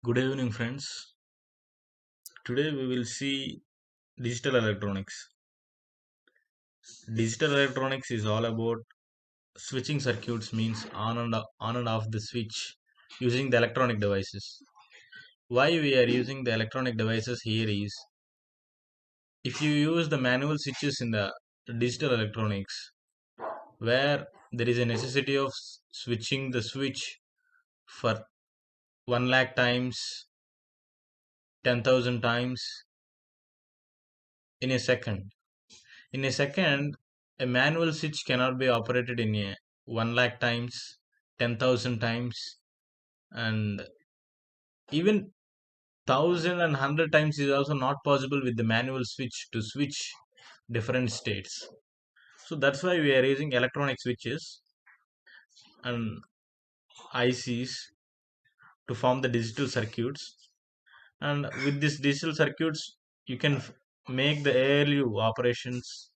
Good evening, friends. Today we will see digital electronics. Digital electronics is all about switching circuits, means on and off the switch using the electronic devices. Why we are using the electronic devices here is if you use the manual switches in the digital electronics, where there is a necessity of switching the switch for 1 lakh times, 10,000 times in a second. In a second, a manual switch cannot be operated in a 1 lakh times, 10,000 times, and even 1,000 and 100 times is also not possible with the manual switch to switch different states. So that's why we are using electronic switches and ICs to form the digital circuits. And with these digital circuits, you can make the ALU operations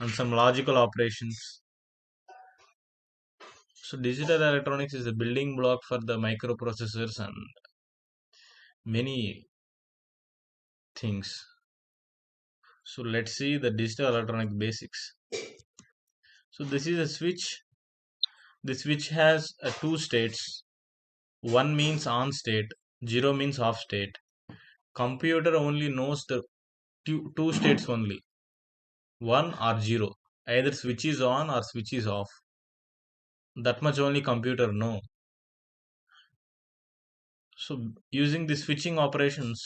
and some logical operations. So digital electronics is a building block for the microprocessors and many things. So let's see the digital electronic basics. So this is a switch. The switch has two states. One means on state, zero means off state. Computer only knows the two states only, one or zero. Either switch is on or switch is off. That much only computer know. So using the switching operations,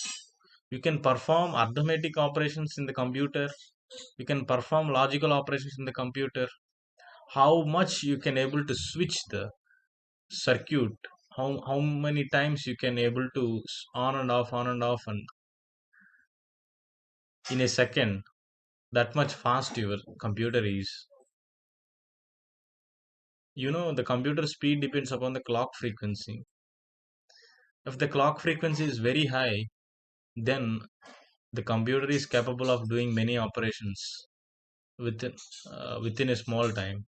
you can perform arithmetic operations in the computer. You can perform logical operations in the computer. How much you can able to switch the circuit, how many times you can able to on and off and in a second, that much fast your computer is. The computer speed depends upon the clock frequency. If the clock frequency is very high, then the computer is capable of doing many operations within a small time.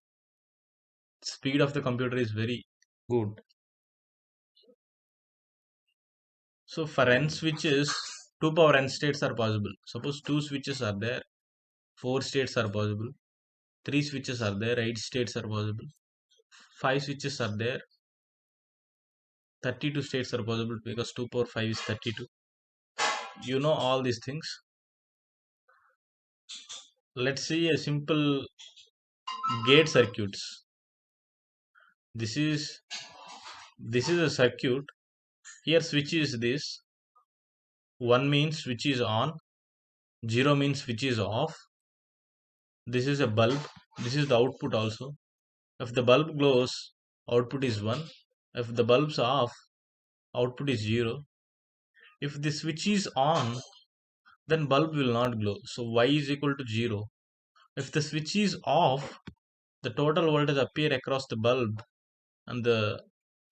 Speed of the computer is very good. So for n switches, 2 power n states are possible. Suppose two switches are there, 4 states are possible. 3 switches are there, 8 states are possible. 5 switches are there, 32 states are possible because 2 power 5 is 32. You know all these things. Let's see a simple gate circuits. This is this is a circuit. Here switch is this. 1 means switch is on, 0 means switch is off. This is a bulb. This is the output also. If the bulb glows, output is 1. If the bulb's off, output is 0. If the switch is on, then bulb will not glow. So Y is equal to 0. If the switch is off, the total voltage appear across the bulb and the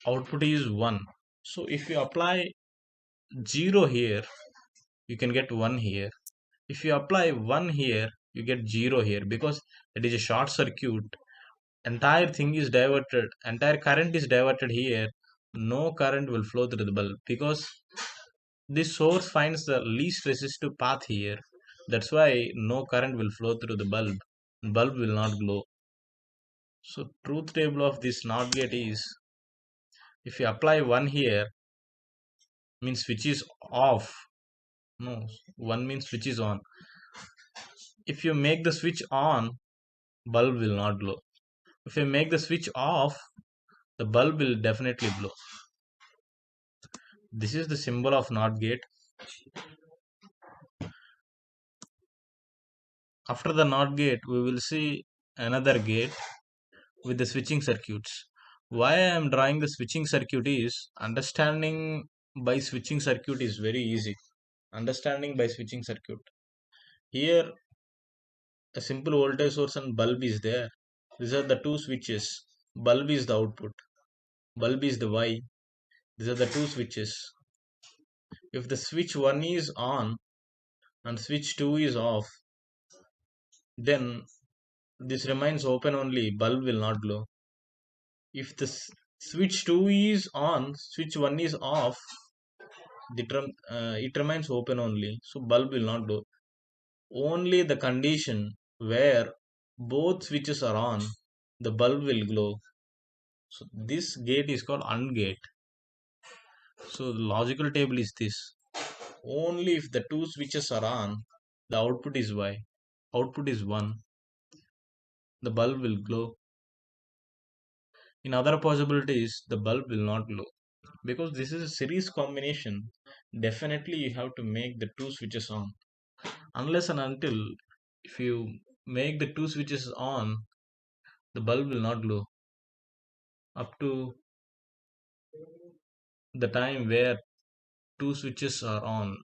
output is 1. So if you apply 0 here, you can get 1 here. If you apply 1 here, you get 0 here because it is a short circuit. Entire thing is diverted, entire current is diverted here. No current will flow through the bulb because this source finds the least resistive path here. That's why no current will flow through the bulb. Bulb will not glow. So truth table of this NOT gate is if you apply 1 here, means switch is off. No, 1 means switch is on. If you make the switch on, bulb will not glow. If you make the switch off, the bulb will definitely glow. This is the symbol of NOT gate. After the NOT gate, we will see another gate with the switching circuits. Why I am drawing the switching circuit is understanding by switching circuit is very easy. Understanding by switching circuit. Here a simple voltage source and bulb is there. These are the two switches. Bulb is the output. Bulb is the Y. These are the two switches. If the switch 1 is on and switch 2 is off, then this remains open only. Bulb will not glow. If the switch 2 is on, switch 1 is off, it remains open only, so bulb will not glow. Only the condition where both switches are on, the bulb will glow. So this gate is called AND gate. So the logical table is this. Only if the two switches are on, the output is Y. Output is 1. The bulb will glow. In other possibilities, the bulb will not glow. Because this is a series combination, definitely you have to make the two switches on. Unless and until if you make the two switches on, the bulb will not glow. Up to the time where two switches are on,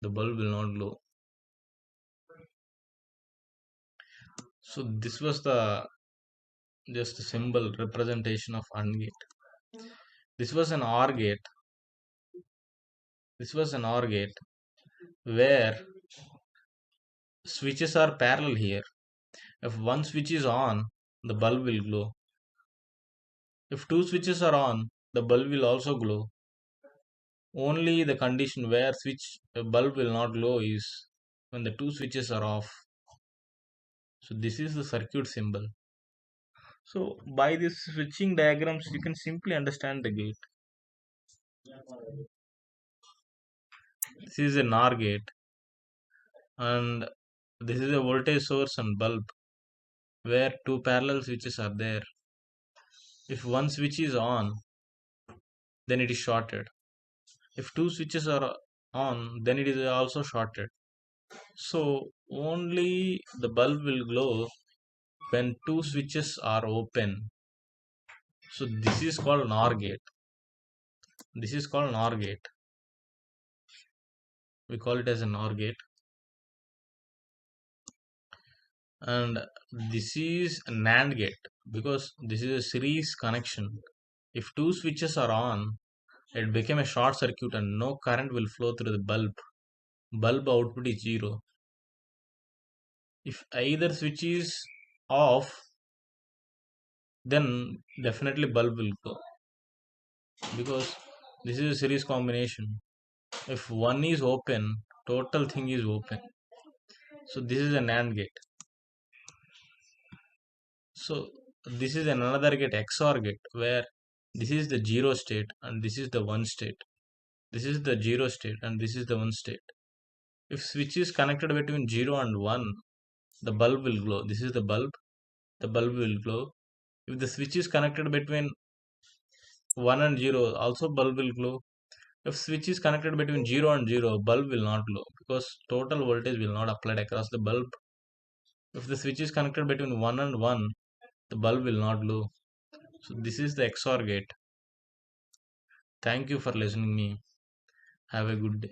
the bulb will not glow. So this was the just a symbol representation of AND gate. This was an OR gate. This was an OR gate where switches are parallel here. If one switch is on, the bulb will glow. If two switches are on, the bulb will also glow. Only the condition where switch bulb will not glow is when the two switches are off. So this is the circuit symbol. So by this switching diagrams, you can simply understand the gate. This is a NOR gate, and this is a voltage source and bulb where two parallel switches are there. If one switch is on, then it is shorted. If two switches are on, then it is also shorted. So only the bulb will glow when two switches are open. So this is called NOR gate. This is called NOR gate. We call it as a NOR gate. And this is a NAND gate because this is a series connection. If two switches are on, it became a short circuit and no current will flow through the bulb. Bulb output is 0. If either switch is off, then definitely bulb will go because this is a series combination. If one is open, total thing is open. So this is an AND gate. So this is another gate, XOR gate, where this is the 0 state and this is the 1 state. This is the 0 state and this is the 1 state. If switch is connected between 0 and 1, the bulb will glow. This is the bulb will glow. If the switch is connected between 1 and 0, also bulb will glow. If switch is connected between 0 and 0, bulb will not glow because total voltage will not applied across the bulb. If the switch is connected between 1 and 1, the bulb will not glow. So this is the XOR gate. Thank you for listening me. Have a good day.